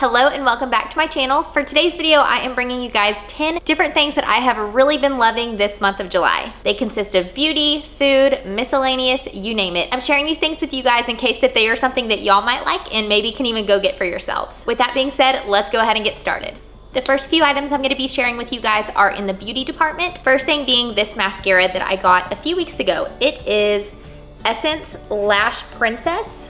Hello and welcome back to my channel. For today's video, I am bringing you guys 10 different things that I have really been loving this month of July. They consist of beauty, food, miscellaneous, you name it. I'm sharing these things with you guys in case that they are something that y'all might like and maybe can even go get for yourselves. With that being said, let's go ahead and get started. The first few items I'm gonna be sharing with you guys are in the beauty department. First thing being this mascara that I got a few weeks ago. It is Essence Lash Princess.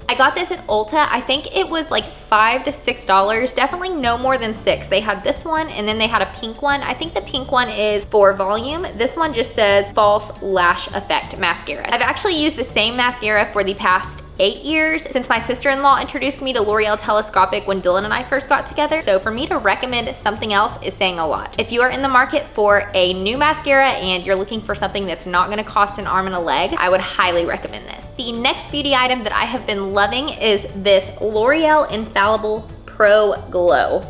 I got this at Ulta. I think it was like $5 to $6, definitely no more than $6. They had this one and then they had a pink one. I think the pink one is for volume. This one just says False Lash Effect Mascara. I've actually used the same mascara for the past 8 years since my sister-in-law introduced me to L'Oreal Telescopic when Dylan and I first got together. So for me to recommend something else is saying a lot. If you are in the market for a new mascara and you're looking for something that's not gonna cost an arm and a leg, I would highly recommend this. The next beauty item that I have been loving is this L'Oreal Infallible Pro Glow.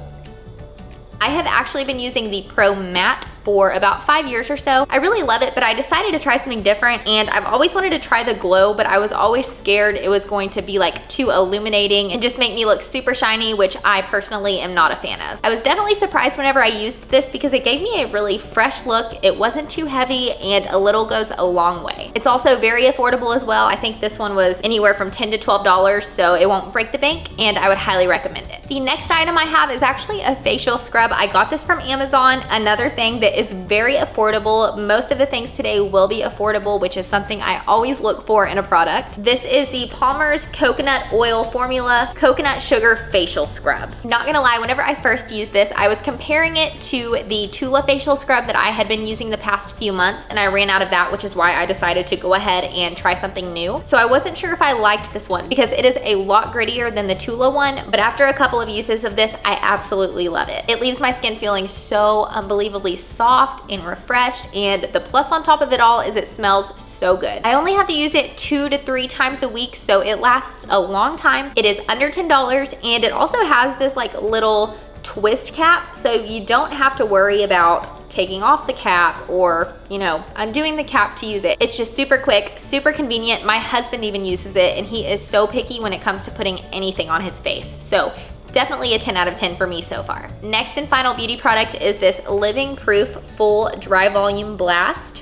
I have actually been using the Pro Matte for about 5 years or so. I really love it, but I decided to try something different, and I've always wanted to try the glow, but I was always scared it was going to be like too illuminating and just make me look super shiny, which I personally am not a fan of. I was definitely surprised whenever I used this because it gave me a really fresh look. It wasn't too heavy, and a little goes a long way. It's also very affordable as well. I think this one was anywhere from $10 to $12, so it won't break the bank, and I would highly recommend it. The next item I have is actually a facial scrub. I got this from Amazon. Another thing that is very affordable. Most of the things today will be affordable, which is something I always look for in a product. This is the Palmer's Coconut Oil Formula Coconut Sugar Facial Scrub. Not gonna lie, whenever I first used this, I was comparing it to the Tula facial scrub that I had been using the past few months, and I ran out of that, which is why I decided to go ahead and try something new. So I wasn't sure if I liked this one because it is a lot grittier than the Tula one, but after a couple of uses of this, I absolutely love it. It leaves my skin feeling so unbelievably soft and refreshed, and the plus on top of it all is it smells so good. I only have to use it 2 to 3 times a week, so it lasts a long time. It is under $10, and it also has this like little twist cap, so you don't have to worry about taking off the cap or, you know, undoing the cap to use it. It's just super quick, super convenient. My husband even uses it, and he is so picky when it comes to putting anything on his face. So definitely a 10 out of 10 for me so far. Next and final beauty product is this Living Proof Full Dry Volume Blast.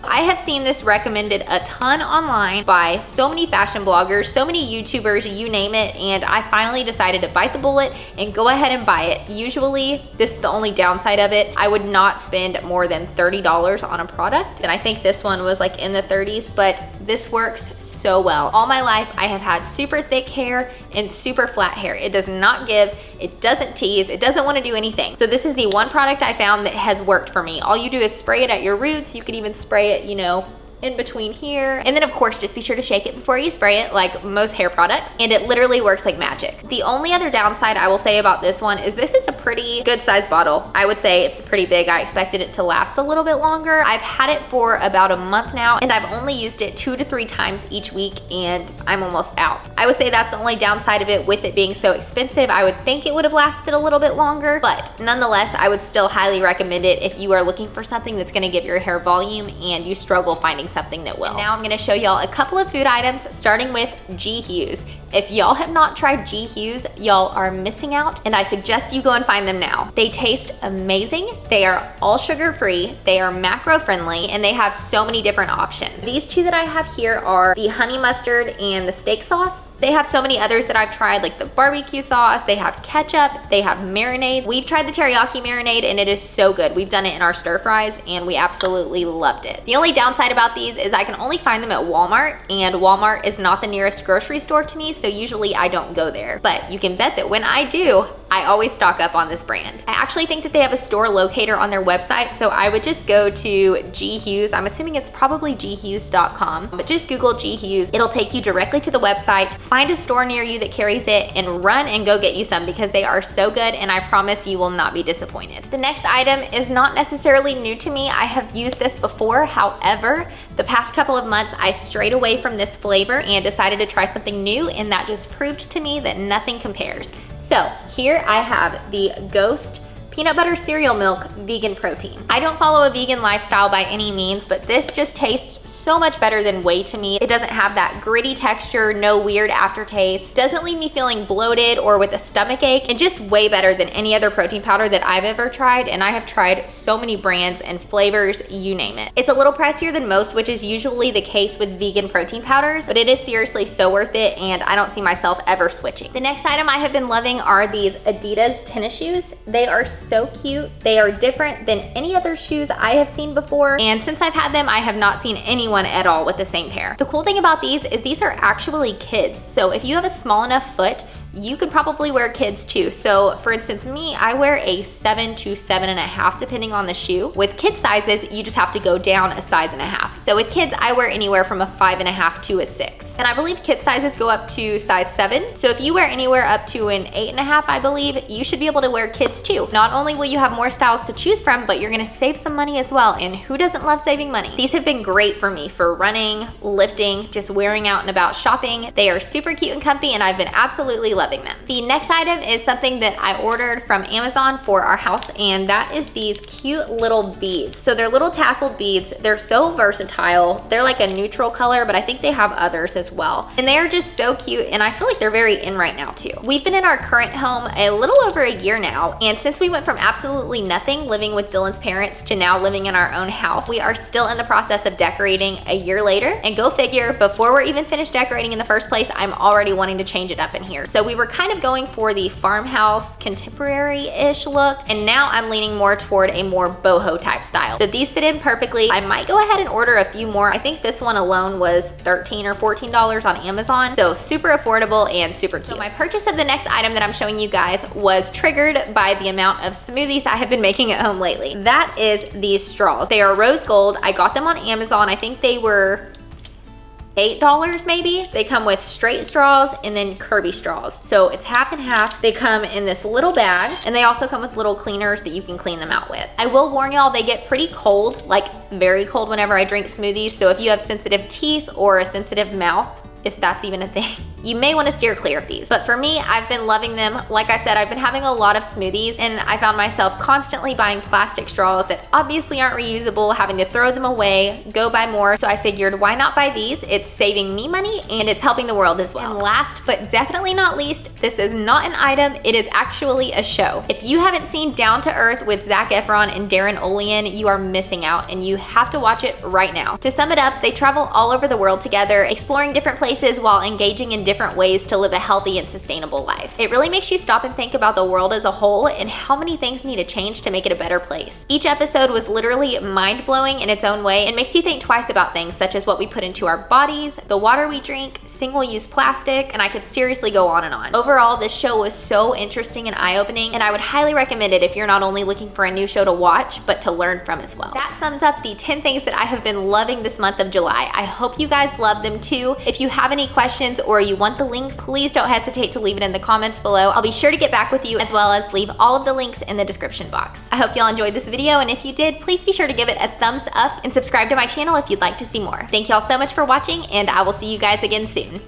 I have seen this recommended a ton online by so many fashion bloggers, so many YouTubers, you name it, and I finally decided to bite the bullet and go ahead and buy it. Usually, this is the only downside of it. I would not spend more than $30 on a product, and I think this one was like in the 30s, but this works so well. All my life, I have had super thick hair and super flat hair. It does not give, it doesn't tease, it doesn't want to do anything. So this is the one product I found that has worked for me. All you do is spray it at your roots. You could even spray it, you know, in between here. And then of course, just be sure to shake it before you spray it like most hair products. And it literally works like magic. The only other downside I will say about this one is this is a pretty good size bottle. I would say it's pretty big. I expected it to last a little bit longer. I've had it for about a month now, and I've only used it 2 to 3 times each week, and I'm almost out. I would say that's the only downside of it. With it being so expensive, I would think it would have lasted a little bit longer, but nonetheless, I would still highly recommend it if you are looking for something that's gonna give your hair volume and you struggle finding something that will. And now I'm gonna show y'all a couple of food items, starting with Hues. If y'all have not tried Hues, y'all are missing out, and I suggest you go and find them now. They taste amazing. They are all sugar-free, they are macro-friendly, and they have so many different options. These two that I have here are the honey mustard and the steak sauce. They have so many others that I've tried, like the barbecue sauce, they have ketchup, they have marinades. We've tried the teriyaki marinade, and it is so good. We've done it in our stir fries, and we absolutely loved it. The only downside about these is I can only find them at Walmart, and Walmart is not the nearest grocery store to me, so usually I don't go there. But you can bet that when I do, I always stock up on this brand. I actually think that they have a store locator on their website, so I would just go to Hues. I'm assuming it's probably ghues.com, but just Google Hues. It'll take you directly to the website. Find a store near you that carries it and run and go get you some because they are so good, and I promise you will not be disappointed. The next item is not necessarily new to me. I have used this before. However, the past couple of months, I strayed away from this flavor and decided to try something new, and that just proved to me that nothing compares. So here I have the Ghost peanut butter cereal milk vegan protein. I don't follow a vegan lifestyle by any means, but this just tastes so much better than whey to me. It doesn't have that gritty texture, no weird aftertaste, doesn't leave me feeling bloated or with a stomach ache, and just way better than any other protein powder that I've ever tried, and I have tried so many brands and flavors, you name it. It's a little pricier than most, which is usually the case with vegan protein powders, but it is seriously so worth it, and I don't see myself ever switching. The next item I have been loving are these Adidas tennis shoes. They are so cute. They are different than any other shoes I have seen before, and since I've had them, I have not seen anyone at all with the same pair. The cool thing about these is these are actually kids, so if you have a small enough foot, you could probably wear kids too. So for instance, me, I wear a 7 to 7.5 depending on the shoe. With kid sizes, you just have to go down a size and a half. So with kids, I wear anywhere from a 5.5 to a 6. And I believe kid sizes go up to size 7. So if you wear anywhere up to an 8.5, I believe, you should be able to wear kids too. Not only will you have more styles to choose from, but you're gonna save some money as well. And who doesn't love saving money? These have been great for me for running, lifting, just wearing out and about shopping. They are super cute and comfy, and I've been absolutely loving them. The next item is something that I ordered from Amazon for our house, and that is these cute little beads. So they're little tasseled beads. They're so versatile. They're like a neutral color, but I think they have others as well. And they are just so cute, and I feel like they're very in right now too. We've been in our current home a little over a year now, and since we went from absolutely nothing living with Dylan's parents to now living in our own house, we are still in the process of decorating a year later. And go figure, before we're even finished decorating in the first place, I'm already wanting to change it up in here. So we were kind of going for the farmhouse contemporary-ish look, and now I'm leaning more toward a more boho type style. So these fit in perfectly. I might go ahead and order a few more. I think this one alone was $13 or $14 on Amazon, so super affordable and super cute. So my purchase of the next item that I'm showing you guys was triggered by the amount of smoothies I have been making at home lately. That is these straws. They are rose gold. I got them on Amazon. I think they were $8 maybe. They come with straight straws and then curvy straws. So it's half and half. They come in this little bag, and they also come with little cleaners that you can clean them out with. I will warn y'all, they get pretty cold, like very cold whenever I drink smoothies. So if you have sensitive teeth or a sensitive mouth, if that's even a thing, you may want to steer clear of these. But for me, I've been loving them. Like I said, I've been having a lot of smoothies, and I found myself constantly buying plastic straws that obviously aren't reusable, having to throw them away, go buy more. So I figured, why not buy these? It's saving me money and it's helping the world as well. And last but definitely not least, this is not an item, it is actually a show. If you haven't seen Down to Earth with Zac Efron and Darren Olean, you are missing out, and you have to watch it right now. To sum it up, they travel all over the world together, exploring different places while engaging in different ways to live a healthy and sustainable life. It really makes you stop and think about the world as a whole and how many things need to change to make it a better place. Each episode was literally mind-blowing in its own way and makes you think twice about things such as what we put into our bodies, the water we drink, single-use plastic, and I could seriously go on and on. Overall, this show was so interesting and eye-opening, and I would highly recommend it if you're not only looking for a new show to watch, but to learn from as well. That sums up the 10 things that I have been loving this month of July. I hope you guys love them too. If you have any questions or you want the links, please don't hesitate to leave it in the comments below. I'll be sure to get back with you, as well as leave all of the links in the description box. I hope y'all enjoyed this video, and if you did, please be sure to give it a thumbs up and subscribe to my channel if you'd like to see more. Thank y'all so much for watching, and I will see you guys again soon.